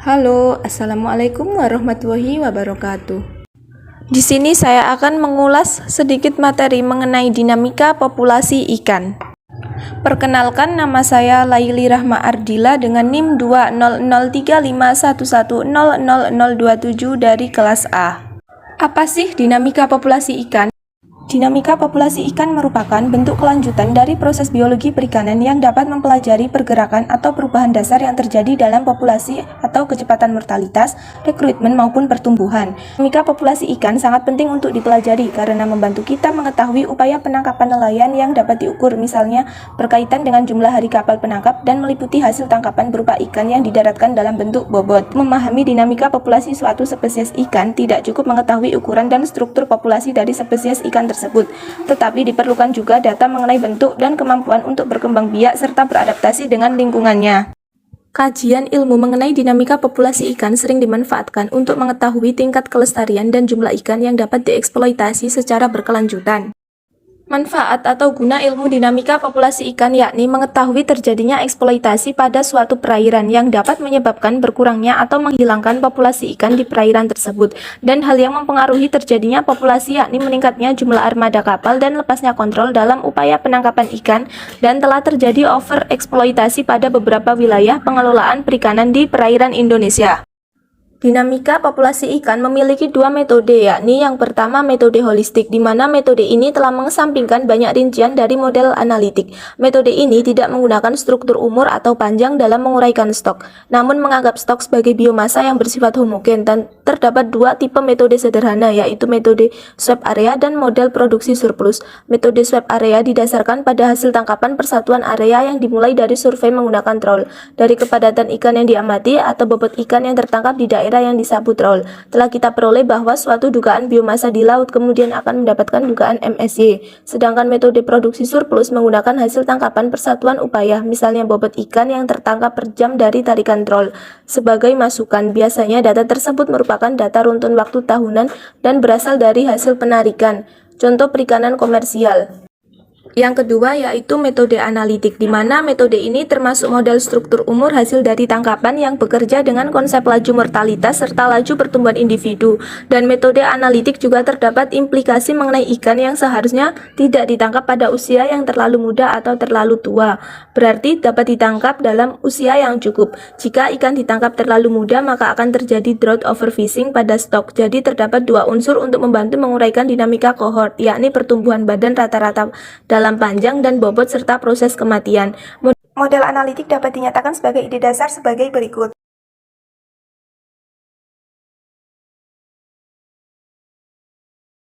Halo, Assalamualaikum warahmatullahi wabarakatuh. Di sini saya akan mengulas sedikit materi mengenai dinamika populasi ikan. Perkenalkan, nama saya Laili Rahma Ardila dengan NIM 2003511000027 dari kelas A. Apa sih dinamika populasi ikan? Dinamika populasi ikan merupakan bentuk kelanjutan dari proses biologi perikanan yang dapat mempelajari pergerakan atau perubahan dasar yang terjadi dalam populasi atau kecepatan mortalitas, rekrutmen maupun pertumbuhan. Dinamika populasi ikan sangat penting untuk dipelajari karena membantu kita mengetahui upaya penangkapan nelayan yang dapat diukur, misalnya berkaitan dengan jumlah hari kapal penangkap dan meliputi hasil tangkapan berupa ikan yang didaratkan dalam bentuk bobot. Memahami dinamika populasi suatu spesies ikan tidak cukup mengetahui ukuran dan struktur populasi dari spesies ikan tersebut, tetapi diperlukan juga data mengenai bentuk dan kemampuan untuk berkembang biak serta beradaptasi dengan lingkungannya. Kajian ilmu mengenai dinamika populasi ikan sering dimanfaatkan untuk mengetahui tingkat kelestarian dan jumlah ikan yang dapat dieksploitasi secara berkelanjutan. Manfaat atau guna ilmu dinamika populasi ikan yakni mengetahui terjadinya eksploitasi pada suatu perairan yang dapat menyebabkan berkurangnya atau menghilangkan populasi ikan di perairan tersebut, dan hal yang mempengaruhi terjadinya populasi yakni meningkatnya jumlah armada kapal dan lepasnya kontrol dalam upaya penangkapan ikan, dan telah terjadi overeksploitasi pada beberapa wilayah pengelolaan perikanan di perairan Indonesia. Dinamika populasi ikan memiliki dua metode, yakni yang pertama metode holistik, di mana metode ini telah mengesampingkan banyak rincian dari model analitik. Metode ini tidak menggunakan struktur umur atau panjang dalam menguraikan stok, namun menganggap stok sebagai biomasa yang bersifat homogen, dan terdapat dua tipe metode sederhana, yaitu metode swept area dan model produksi surplus. Metode swept area didasarkan pada hasil tangkapan persatuan area yang dimulai dari survei menggunakan trawl, dari kepadatan ikan yang diamati atau bobot ikan yang tertangkap di daerah yang disapu trawl. Telah kita peroleh bahwa suatu dugaan biomasa di laut kemudian akan mendapatkan dugaan MSY. Sedangkan metode produksi surplus menggunakan hasil tangkapan persatuan upaya, misalnya bobot ikan yang tertangkap per jam dari tarikan trawl, sebagai masukan. Biasanya data tersebut merupakan data runtun waktu tahunan dan berasal dari hasil penarikan. Contoh perikanan komersial. Yang kedua yaitu metode analitik, di mana metode ini termasuk model struktur umur hasil dari tangkapan yang bekerja dengan konsep laju mortalitas serta laju pertumbuhan individu. Dan metode analitik juga terdapat implikasi mengenai ikan yang seharusnya tidak ditangkap pada usia yang terlalu muda atau terlalu tua, berarti dapat ditangkap dalam usia yang cukup. Jika ikan ditangkap terlalu muda, maka akan terjadi drought overfishing pada stok. Jadi terdapat dua unsur untuk membantu menguraikan dinamika kohort, yakni pertumbuhan badan rata-rata dalam panjang dan bobot serta proses kematian. Model analitik dapat dinyatakan sebagai ide dasar sebagai berikut.